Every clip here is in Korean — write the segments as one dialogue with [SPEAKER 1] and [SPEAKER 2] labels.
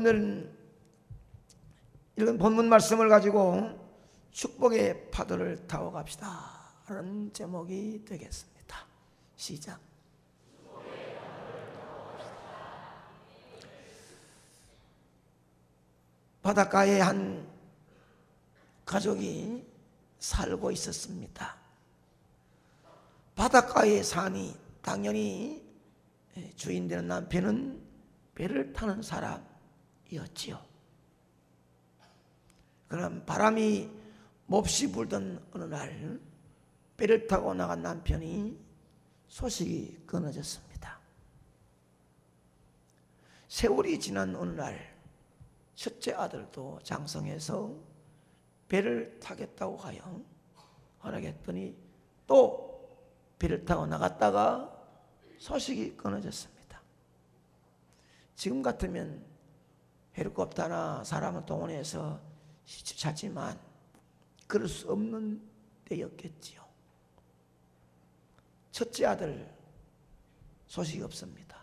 [SPEAKER 1] 오늘은 이런 본문 말씀을 가지고 축복의 파도를 타고 갑시다 라는 제목이 되겠습니다. 시작. 바닷가에 한 가족이 살고 있었습니다. 바닷가에 사니 당연히 주인 되는 남편은 배를 타는 사람이었지요. 그럼 바람이 몹시 불던 어느 날 배를 타고 나간 남편이 소식이 끊어졌습니다. 세월이 지난 어느 날 첫째 아들도 장성해서 배를 타겠다고 하여 허락했더니 또 배를 타고 나갔다가 소식이 끊어졌습니다. 지금 같으면 헬리콥터나 사람을 동원해서 시집 찾지만 그럴 수 없는 때였겠지요. 첫째 아들 소식이 없습니다.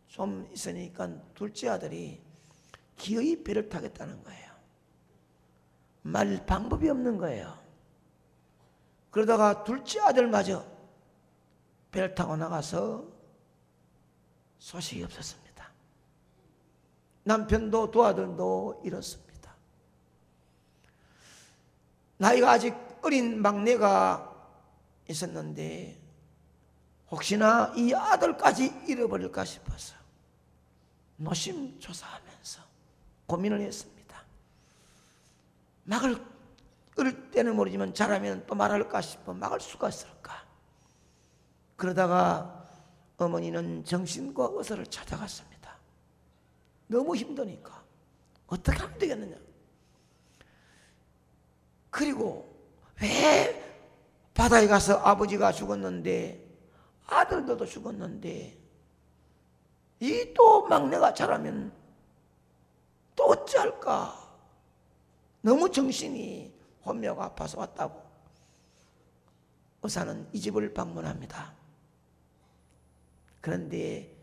[SPEAKER 1] 좀 있으니까 둘째 아들이 기어이 배를 타겠다는 거예요. 말 방법이 없는 거예요. 그러다가 둘째 아들마저 배를 타고 나가서 소식이 없었습니다. 남편도 두 아들도 잃었습니다. 나이가 아직 어린 막내가 있었는데 혹시나 이 아들까지 잃어버릴까 싶어서 노심초사하면서 고민을 했습니다. 막을 어릴 때는 모르지만 자라면 또 말할까 싶어 막을 수가 있을까. 그러다가 어머니는 정신과 의사를 찾아갔습니다. 너무 힘드니까 어떻게 하면 되겠느냐. 그리고 왜 바다에 가서 아버지가 죽었는데 아들들도 죽었는데 이 또 막내가 자라면 또 어찌할까. 너무 정신이 혼미하고 아파서 왔다고. 의사는 이 집을 방문합니다. 그런데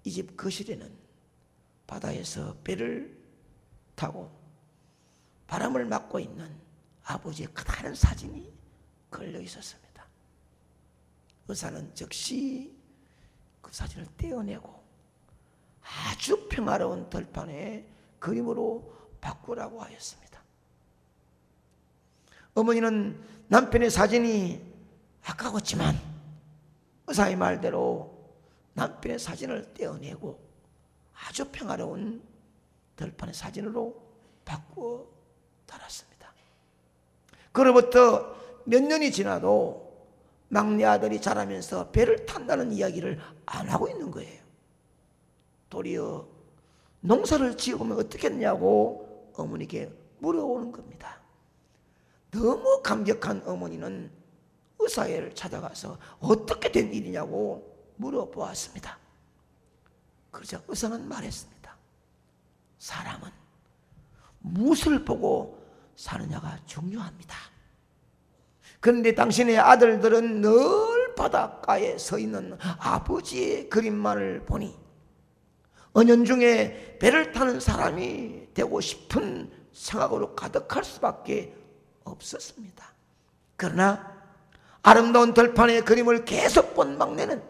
[SPEAKER 1] 이 집 거실에는 바다에서 배를 타고 바람을 맞고 있는 아버지의 크다란 사진이 걸려 있었습니다. 의사는 즉시 그 사진을 떼어내고 아주 평화로운 들판의 그림으로 바꾸라고 하였습니다. 어머니는 남편의 사진이 아까웠지만 의사의 말대로 남편의 사진을 떼어내고 아주 평화로운 들판의 사진으로 바꾸어 달았습니다. 그로부터 몇 년이 지나도 막내 아들이 자라면서 배를 탄다는 이야기를 안 하고 있는 거예요. 도리어 농사를 지어보면 어떻겠냐고 어머니께 물어오는 겁니다. 너무 감격한 어머니는 의사를 찾아가서 어떻게 된 일이냐고 물어보았습니다. 그러자 의사는 말했습니다. 사람은 무엇을 보고 사느냐가 중요합니다. 그런데 당신의 아들들은 늘 바닷가에 서 있는 아버지의 그림만을 보니 은연중에 배를 타는 사람이 되고 싶은 생각으로 가득할 수밖에 없었습니다. 그러나 아름다운 들판의 그림을 계속 본 막내는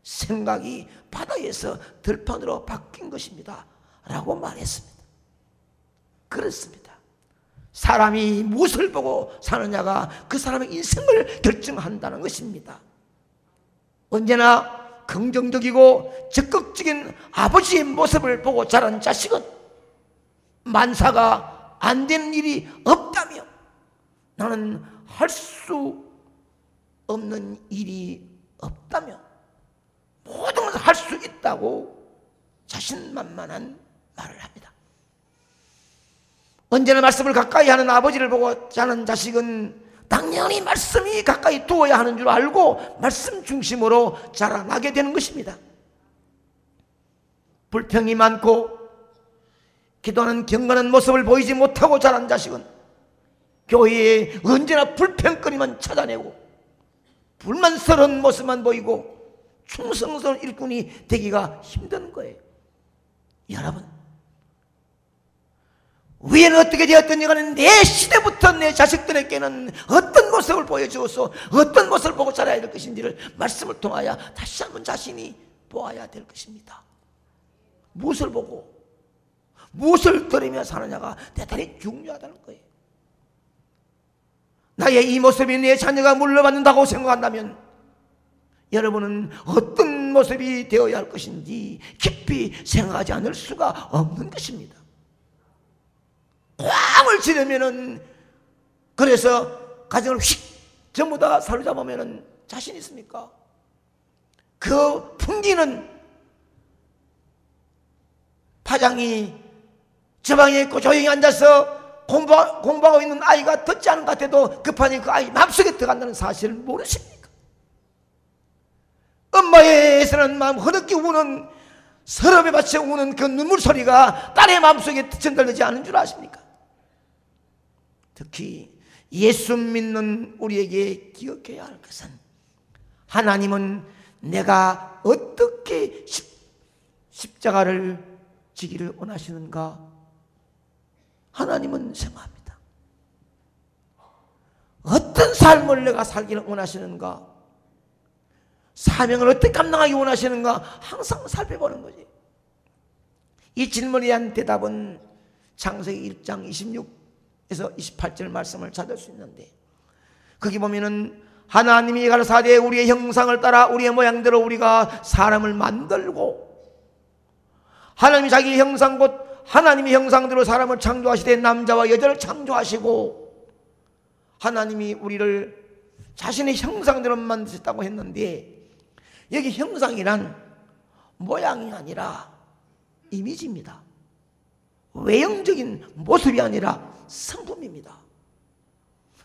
[SPEAKER 1] 생각이 바다에서 들판으로 바뀐 것입니다 라고 말했습니다. 그렇습니다. 사람이 무엇을 보고 사느냐가 그 사람의 인생을 결정한다는 것입니다. 언제나 긍정적이고 적극적인 아버지의 모습을 보고 자란 자식은 만사가 안 되는 일이 없다며 나는 할 수 없는 일이 없다며 모든 것을 할 수 있다고 자신만만한 말을 합니다. 언제나 말씀을 가까이 하는 아버지를 보고 자란 자식은 당연히 말씀이 가까이 두어야 하는 줄 알고 말씀 중심으로 자라나게 되는 것입니다. 불평이 많고 기도하는 경건한 모습을 보이지 못하고 자란 자식은 교회에 언제나 불평거리만 찾아내고 불만스러운 모습만 보이고 충성스러운 일꾼이 되기가 힘든 거예요. 여러분, 위에는 어떻게 되었든지 간에 내 시대부터 내 자식들에게는 어떤 모습을 보여주어서 어떤 모습을 보고 자라야 될 것인지를 말씀을 통하여 다시 한번 자신이 보아야 될 것입니다. 무엇을 보고 무엇을 들으며 사느냐가 대단히 중요하다는 거예요. 나의 이 모습이 내 자녀가 물려받는다고 생각한다면 여러분은 어떤 모습이 되어야 할 것인지 깊이 생각하지 않을 수가 없는 것입니다. 꽝을 지르면은, 그래서 가정을 휙 전부 다 사로잡으면은 자신 있습니까? 그 풍기는 파장이 저 방에 있고 조용히 앉아서 공부하고 있는 아이가 듣지 않은 것 같아도 급하니 그 아이 마음속에 들어간다는 사실을 모르십니까? 엄마에서는 마음 흐느끼 우는, 서럽에 받쳐 우는 그 눈물 소리가 딸의 마음속에 전달되지 않은 줄 아십니까? 특히 예수 믿는 우리에게 기억해야 할 것은, 하나님은 내가 어떻게 십자가를 지기를 원하시는가 하나님은 생각합니다. 어떤 삶을 내가 살기를 원하시는가, 사명을 어떻게 감당하기 원하시는가 항상 살펴보는 거지. 이 질문에 대한 대답은 창세기 1장 26에서 28절 말씀을 찾을 수 있는데, 거기 보면은 하나님이 가라사대 우리의 형상을 따라 우리의 모양대로 우리가 사람을 만들고, 하나님이 자기 형상 곧 하나님의 형상대로 사람을 창조하시되 남자와 여자를 창조하시고, 하나님이 우리를 자신의 형상대로 만드셨다고 했는데, 여기 형상이란 모양이 아니라 이미지입니다. 외형적인 모습이 아니라 성품입니다.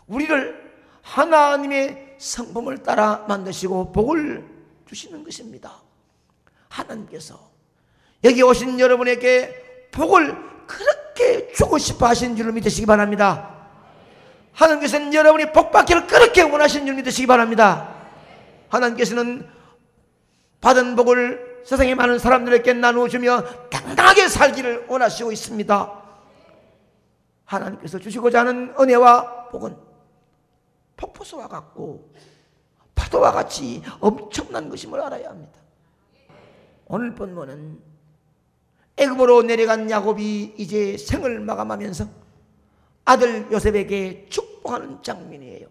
[SPEAKER 1] 우리를 하나님의 성품을 따라 만드시고 복을 주시는 것입니다. 하나님께서 여기 오신 여러분에게 복을 그렇게 주고 싶어 하신 줄 믿으시기 바랍니다. 하나님께서는 여러분이 복받기를 그렇게 원하시는 줄 믿으시기 바랍니다. 하나님께서는 받은 복을 세상의 많은 사람들에게 나누어주며 당당하게 살기를 원하시고 있습니다. 하나님께서 주시고자 하는 은혜와 복은 폭포수와 같고 파도와 같이 엄청난 것임을 알아야 합니다. 오늘 본문은 애굽으로 내려간 야곱이 이제 생을 마감하면서 아들 요셉에게 축복하는 장면이에요.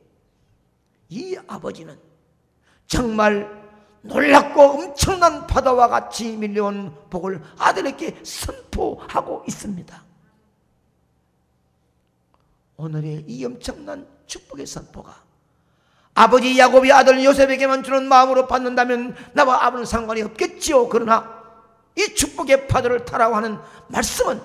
[SPEAKER 1] 이 아버지는 정말 놀랍고 엄청난 파도와 같이 밀려온 복을 아들에게 선포하고 있습니다. 오늘의 이 엄청난 축복의 선포가 아버지 야곱이 아들 요셉에게만 주는 마음으로 받는다면 나와 아버지는 상관이 없겠지요. 그러나 이 축복의 파도를 타라고 하는 말씀은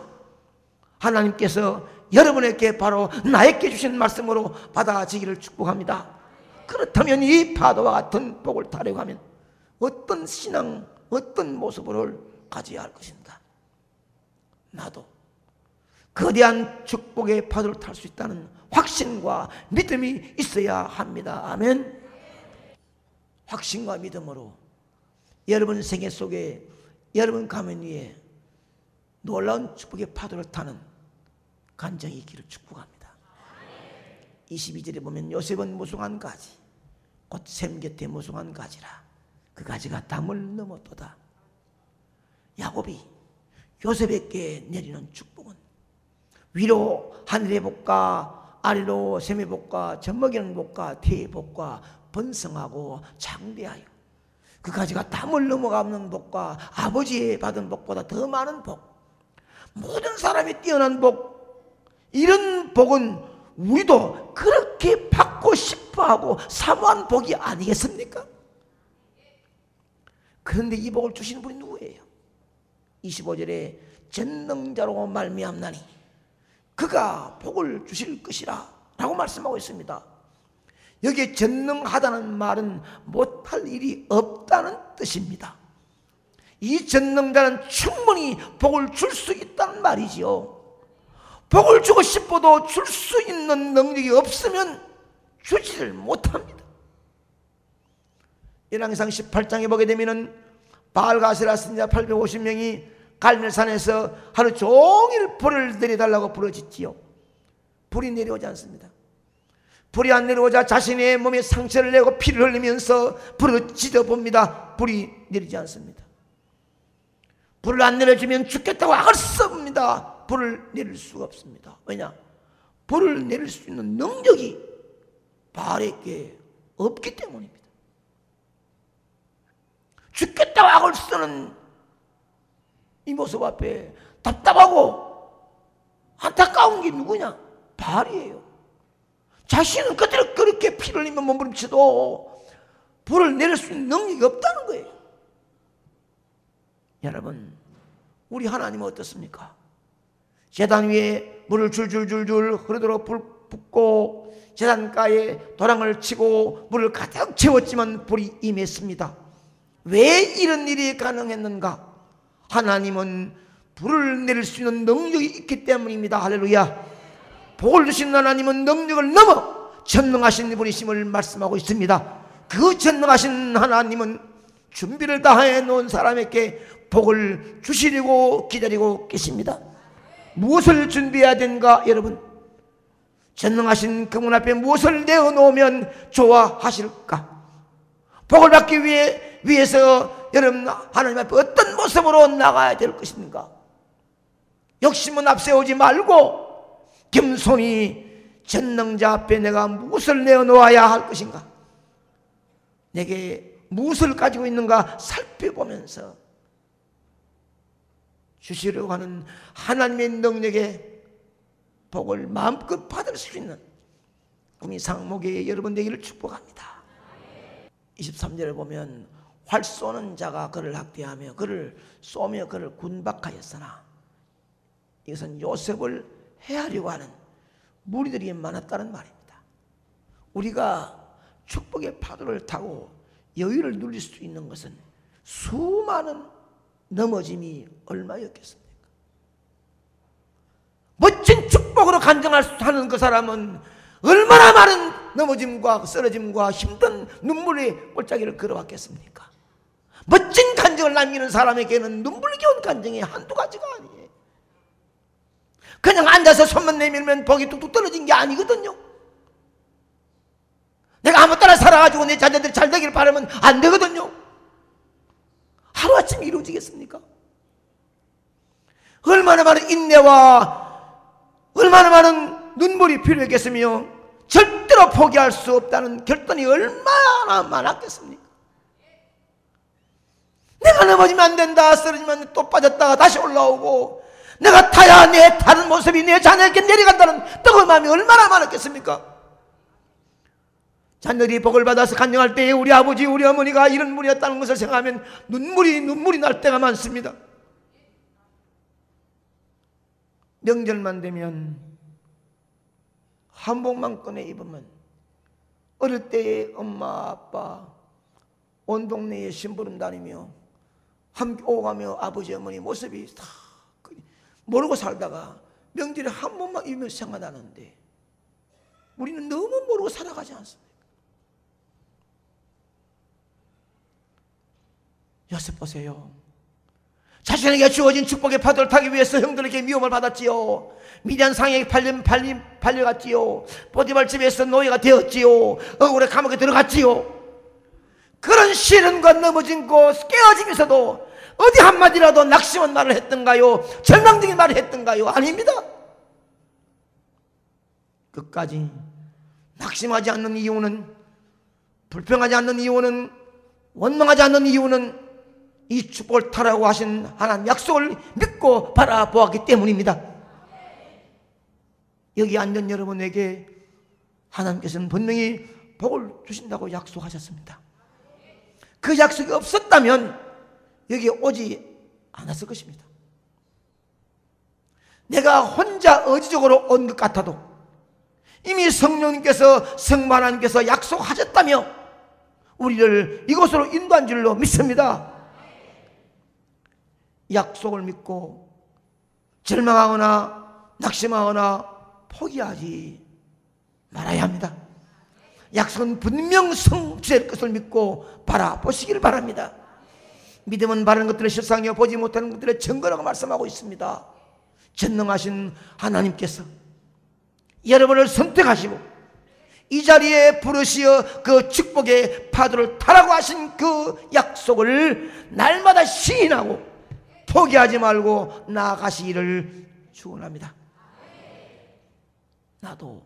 [SPEAKER 1] 하나님께서 여러분에게 바로 나에게 주신 말씀으로 받아지기를 축복합니다. 그렇다면 이 파도와 같은 복을 타려고 하면 어떤 신앙, 어떤 모습을 가져야 할 것인가? 나도 거대한 축복의 파도를 탈 수 있다는 확신과 믿음이 있어야 합니다. 아멘. 확신과 믿음으로 여러분 생애 속에, 여러분 가면 위에 놀라운 축복의 파도를 타는 간증이 있기를 축복합니다. 22절에 보면 요셉은 무성한 가지 곧 샘 곁에 무성한 가지라 그 가지가 담을 넘었도다. 야곱이 요셉에게 내리는 축복은 위로 하늘의 복과 아래로 샘의 복과 젖먹이는 복과 태의 복과 번성하고 장대하여 그 가지가 담을 넘어가는 복과 아버지의 받은 복보다 더 많은 복, 모든 사람이 뛰어난 복, 이런 복은 우리도 그렇게 받고 싶어하고 사모한 복이 아니겠습니까? 그런데 이 복을 주시는 분이 누구예요? 25절에 전능자로 말미암나니 그가 복을 주실 것이라 라고 말씀하고 있습니다. 여기에 전능하다는 말은 못할 일이 없다는 뜻입니다. 이 전능자는 충분히 복을 줄 수 있다는 말이지요. 복을 주고 싶어도 줄 수 있는 능력이 없으면 주지를 못합니다. 열왕기상 18장에 보게 되면은 바알가세라 선지자 850명이 갈멜산에서 하루 종일 불을 내려달라고 부르짖지요. 불이 내려오지 않습니다. 불이 안 내려오자 자신의 몸에 상처를 내고 피를 흘리면서 부르짖어 봅니다. 불이 내리지 않습니다. 불을 안 내려주면 죽겠다고 악을 씁니다. 불을 내릴 수가 없습니다. 왜냐? 불을 내릴 수 있는 능력이 바알에게 없기 때문입니다. 죽겠다고 악을 쓰는 이 모습 앞에 답답하고 안타까운 게 누구냐? 바알이에요. 자신은 그대로 그렇게 피를 흘리며 몸부림쳐도 불을 내릴 수 있는 능력이 없다는 거예요. 여러분, 우리 하나님은 어떻습니까? 제단 위에 물을 줄줄줄줄 흐르도록 불 붓고 제단가에 도랑을 치고 물을 가득 채웠지만 불이 임했습니다. 왜 이런 일이 가능했는가? 하나님은 불을 내릴 수 있는 능력이 있기 때문입니다. 할렐루야. 복을 주신 하나님은 능력을 넘어 전능하신 분이심을 말씀하고 있습니다. 그 전능하신 하나님은 준비를 다해 놓은 사람에게 복을 주시려고 기다리고 계십니다. 무엇을 준비해야 되는가? 여러분, 전능하신 그분 앞에 무엇을 내어놓으면 좋아하실까? 복을 받기 위해서 여러분 하나님 앞에 어떤 모습으로 나가야 될 것인가? 욕심은 앞세우지 말고 겸손히 전능자 앞에 내가 무엇을 내어놓아야 할 것인가? 내게 무엇을 가지고 있는가 살펴보면서 주시려고 하는 하나님의 능력에 복을 마음껏 받을 수 있는 구미 상목의 여러분 되기를 축복합니다. 23절에 보면 활 쏘는 자가 그를 학대하며 그를 쏘며 그를 군박하였으나 이것은 요셉을 해하려고 하는 무리들이 많았다는 말입니다. 우리가 축복의 파도를 타고 여유를 누릴 수 있는 것은 수많은 넘어짐이 얼마였겠습니까? 멋진 축복으로 간증하는 그 사람은 얼마나 많은 넘어짐과 쓰러짐과 힘든 눈물의 골짜기를 걸어왔겠습니까? 멋진 간증을 남기는 사람에게는 눈물겨운 간증이 한두 가지가 아니에요. 그냥 앉아서 손만 내밀면 복이 뚝뚝 떨어진 게 아니거든요. 내가 아무 따라 살아가지고 내 자녀들이 잘 되기를 바라면 안 되거든요. 하루아침에 이루어지겠습니까? 얼마나 많은 인내와 얼마나 많은 눈물이 필요했겠으며 절대로 포기할 수 없다는 결단이 얼마나 많았겠습니까? 내가 넘어지면 안 된다, 쓰러지면 또 빠졌다가 다시 올라오고 내가 타야 내 다른 모습이 내 자녀에게 내려간다는 뜨거운 마음이 얼마나 많았겠습니까? 자녀들이 복을 받아서 간증할 때에 우리 아버지 우리 어머니가 이런 분이었다는 것을 생각하면 눈물이 날 때가 많습니다. 명절만 되면 한복만 꺼내 입으면 어릴 때의 엄마 아빠 온 동네에 심부름 다니며 함께 오가며 아버지 어머니 모습이 다 모르고 살다가 명절에 한 번만 입으면 생각나는데 우리는 너무 모르고 살아가지 않습니까? 요셉 보세요. 자신에게 주어진 축복의 파도를 타기 위해서 형들에게 미움을 받았지요. 미디안 상에게 팔려갔지요. 보디발 집에서 노예가 되었지요. 억울해 감옥에 들어갔지요. 그런 시련과 넘어짐고 깨어지면서도 어디 한마디라도 낙심한 말을 했던가요? 절망적인 말을 했던가요? 아닙니다. 끝까지 낙심하지 않는 이유는, 불평하지 않는 이유는, 원망하지 않는 이유는 이 축복을 타라고 하신 하나님 약속을 믿고 바라보았기 때문입니다. 여기 앉은 여러분에게 하나님께서는 분명히 복을 주신다고 약속하셨습니다. 그 약속이 없었다면 여기에 오지 않았을 것입니다. 내가 혼자 의지적으로 온 것 같아도 이미 성령님께서 성부 하나님께서 약속하셨다며 우리를 이곳으로 인도한 줄로 믿습니다. 약속을 믿고 절망하거나 낙심하거나 포기하지 말아야 합니다. 약속은 분명 성취될 것을 믿고 바라보시기를 바랍니다. 믿음은 바른 것들의 실상이요 보지 못하는 것들의 증거라고 말씀하고 있습니다. 전능하신 하나님께서 여러분을 선택하시고 이 자리에 부르시어 그 축복의 파도를 타라고 하신 그 약속을 날마다 시인하고 포기하지 말고 나아가시기를 축원합니다. 나도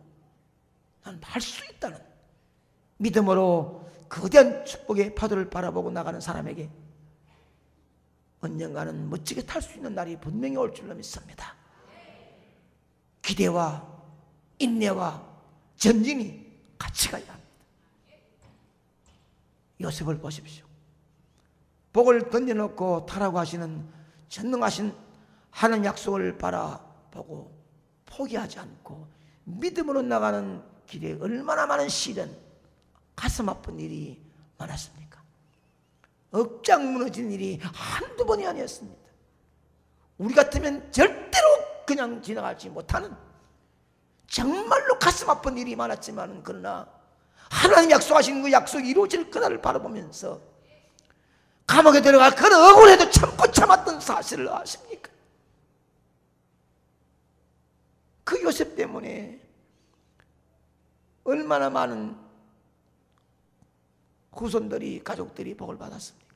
[SPEAKER 1] 난 할 수 있다는 믿음으로 거대한 축복의 파도를 바라보고 나가는 사람에게 언젠가는 멋지게 탈 수 있는 날이 분명히 올 줄로 믿습니다. 기대와 인내와 전진이 같이 가야 합니다. 요셉을 보십시오. 복을 던져놓고 타라고 하시는 전능하신 하나님 약속을 바라보고 포기하지 않고 믿음으로 나가는 길에 얼마나 많은 시련, 가슴 아픈 일이 많았습니까? 억장 무너진 일이 한두 번이 아니었습니다. 우리 같으면 절대로 그냥 지나가지 못하는 정말로 가슴 아픈 일이 많았지만, 그러나 하나님 약속하신 그 약속이 이루어질 그날을 바라보면서 감옥에 들어가 그 억울해도 참고 참았던 사실을 아십니까? 그 요셉 때문에 얼마나 많은 후손들이, 가족들이 복을 받았습니까?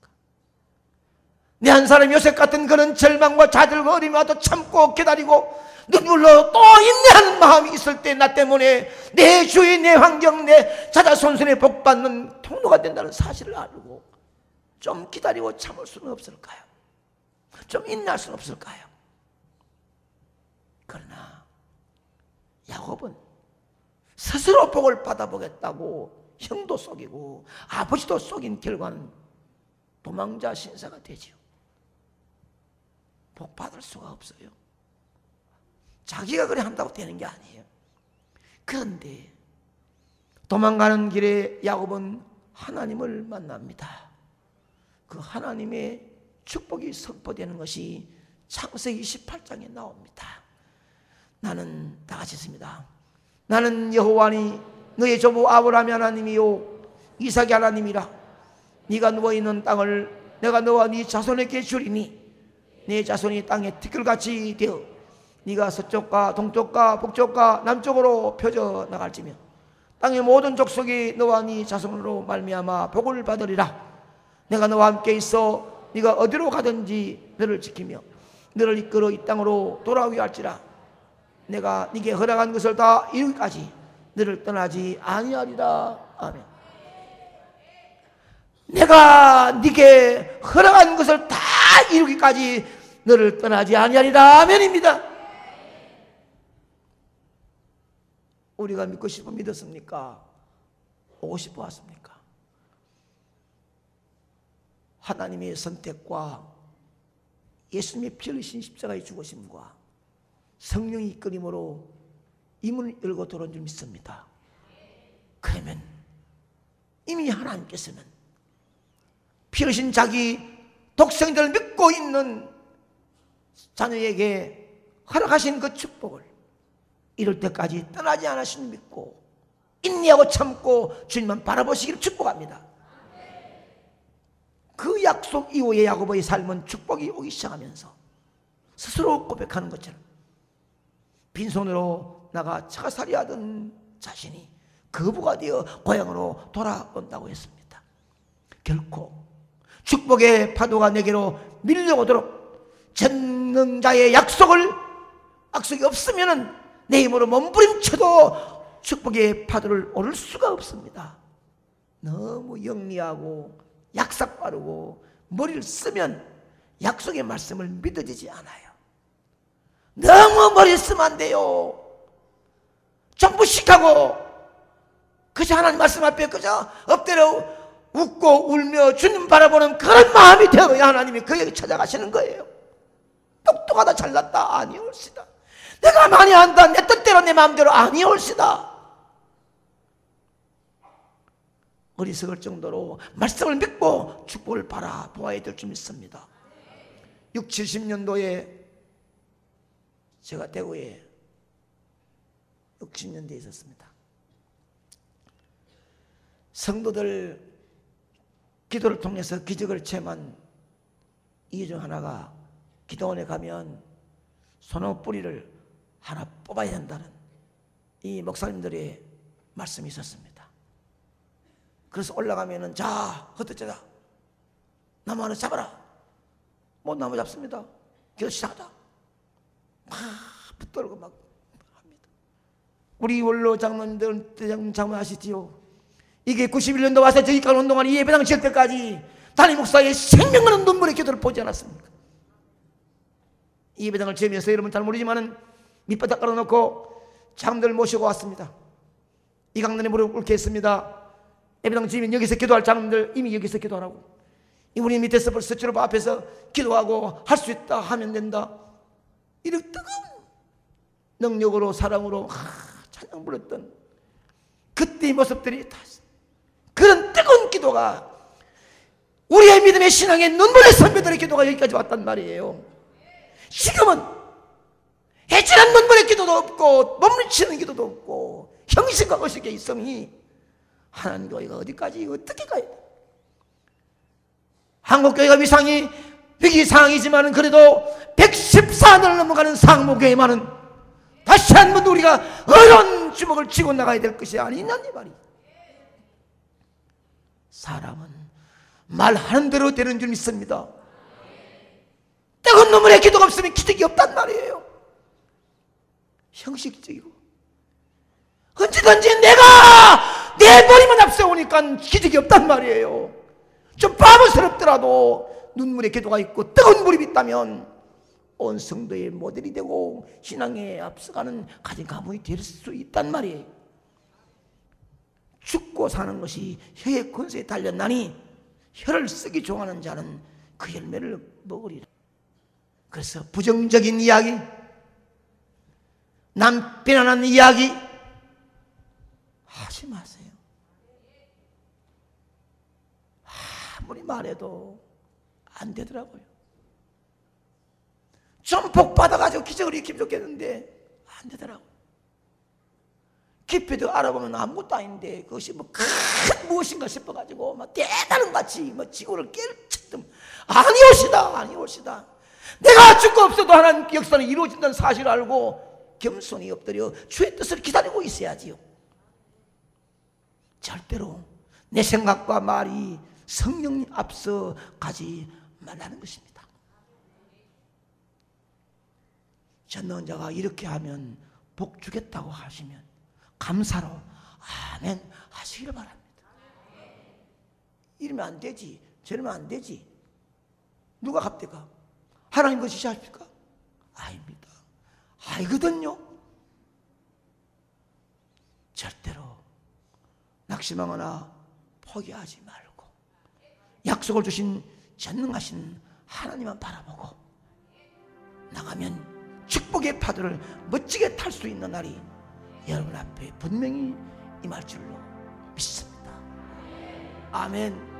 [SPEAKER 1] 내 한 사람 요셉 같은 그런 절망과 좌절과 어려움이 와도 참고 기다리고 눈물로 또 인내하는 마음이 있을 때 나 때문에 내 주위, 내 환경, 내 자자손손에 복받는 통로가 된다는 사실을 알고 좀 기다리고 참을 수는 없을까요? 좀 인내할 수는 없을까요? 그러나 야곱은 스스로 복을 받아보겠다고 형도 속이고 아버지도 속인 결과는 도망자 신사가 되지요. 복 받을 수가 없어요. 자기가 그래 한다고 되는 게 아니에요. 그런데 도망가는 길에 야곱은 하나님을 만납니다. 그 하나님의 축복이 선포되는 것이 창세기 28장에 나옵니다. 나는 다 같이 있습니다. 나는 여호와니 너의 조부 아브라함의 하나님이요 이삭의 하나님이라. 네가 누워있는 땅을 내가 너와 네 자손에게 주리니 네 자손이 땅에 티끌같이 되어 네가 서쪽과 동쪽과 북쪽과 남쪽으로 펴져 나갈지며 땅의 모든 족속이 너와 네 자손으로 말미암아 복을 받으리라. 내가 너와 함께 있어 네가 어디로 가든지 너를 지키며 너를 이끌어 이 땅으로 돌아오게 할지라. 내가 네게 허락한 것을 다 이루기까지 너를 떠나지 아니하리라. 아멘. 내가 네게 허락한 것을 다 이루기까지 너를 떠나지 아니하리라. 아멘입니다. 우리가 믿고 싶어 믿었습니까? 오고 싶어 왔습니까? 하나님의 선택과 예수님의 피 흘리신 십자가의 죽으심과 성령의 이끌림으로 이 문을 열고 들어온 줄 믿습니다. 그러면 이미 하나님께서는 피 흘리신 자기 독생자를 믿고 있는 자녀에게 허락하신 그 축복을 이룰 때까지 떠나지 않으신 믿고 인내하고 참고 주님만 바라보시기를 축복합니다. 그 약속 이후에 야곱의 삶은 축복이 오기 시작하면서 스스로 고백하는 것처럼 빈손으로 나가 차가살이 하던 자신이 거부가 되어 고향으로 돌아온다고 했습니다. 결코 축복의 파도가 내게로 밀려오도록 전능자의 약속이 없으면 내 힘으로 몸부림쳐도 축복의 파도를 오를 수가 없습니다. 너무 영리하고 약삭 빠르고 머리를 쓰면 약속의 말씀을 믿어지지 않아요. 너무 머리를 쓰면 안 돼요. 좀 무식하고 그저 하나님 말씀 앞에 그저 엎드려 웃고 울며 주님 바라보는 그런 마음이 되어야 하나님이 그에게 찾아가시는 거예요. 똑똑하다 잘났다 아니올시다. 내가 많이 한다 내 뜻대로 내 마음대로 아니올시다. 어리석을 정도로 말씀을 믿고 축복을 바라보아야 될 줄 믿습니다. 6, 70년도에 제가 대구에 60년대에 있었습니다. 성도들 기도를 통해서 기적을 체험한 이 중 하나가 기도원에 가면 소나무 뿌리를 하나 뽑아야 한다는 이 목사님들의 말씀이 있었습니다. 그래서 올라가면은 자 헛되자 나무 하나 잡아라. 못 나무 잡습니다. 기도 시작하자. 막 붙들고 막 합니다. 우리 원로 장로님들 대장 장로 아시지요? 이게 91년도 와서 저기까지 온 동안 이 예배당 지을 때까지 담임 목사의 생명 거는 눈물의 기도를 보지 않았습니까? 이 예배당을 지으면서 여러분 잘 모르지만은 밑바닥 깔아놓고 장로들 모시고 왔습니다. 이 강단에 무릎 꿇게 했습니다. 예배당 지으면 여기서 기도할 장로들 이미 여기서 기도하라고. 우리 밑에서 벌써 주로 앞에서 기도하고 할 수 있다 하면 된다. 이렇게 뜨거운 능력으로 사랑으로 찬양 불렀던 그때의 모습들이 다 그런 뜨거운 기도가 우리의 믿음의 신앙의 눈물의 선배들의 기도가 여기까지 왔단 말이에요. 지금은 애절한 눈물의 기도도 없고 몸부림치는 기도도 없고 형식과 의식의 있음이 하나님과 어디까지 어떻게 가야 돼? 한국교회가 위상이 위기상황이지만 그래도 114년을 넘어가는 상무교회만은 다시 한번 우리가 어려운 주먹을 쥐고 나가야 될 것이 아니냐니 말이야. 사람은 말하는 대로 되는 줄 믿습니다. 뜨거운 눈물의 기도가 없으면 기적이 없단 말이에요. 형식적이고 언제든지 내가 내 머리만 앞세우니까 기적이 없단 말이에요. 좀 바보스럽더라도 눈물의 기도가 있고 뜨거운 물이 있다면 온 성도의 모델이 되고 신앙에 앞서가는 가진 가문이 될 수 있단 말이에요. 죽고 사는 것이 혀의 권세에 달렸나니 혀를 쓰기 좋아하는 자는 그 열매를 먹으리라. 그래서 부정적인 이야기, 남 비난하는 이야기 하지 마세요. 아무리 말해도 안 되더라고요. 좀 복 받아가지고 기적을 일으키면 좋겠는데 안 되더라고요. 깊이도 알아보면 아무것도 아닌데 그것이 뭐 큰 무엇인가 싶어가지고 막 대단한 같이 뭐 지구를 깨르쳤던 아니오시다 아니오시다. 내가 죽고 없어도 하나님 역사는 이루어진다는 사실을 알고 겸손히 엎드려 주의 뜻을 기다리고 있어야지요. 절대로 내 생각과 말이 성령 앞서 가지 말라는 것입니다. 전능한 자가 이렇게 하면 복 주겠다고 하시면 감사로 아멘 하시기를 바랍니다. 이러면 안 되지 저러면 안 되지 누가 갑니까? 하나님 것이시 하십니까? 아닙니다. 알거든요. 절대로 낙심하거나 포기하지 말고 약속을 주신 전능하신 하나님만 바라보고 나가면 축복의 파도를 멋지게 탈 수 있는 날이 여러분 앞에 분명히 임할 줄로 믿습니다. 아멘.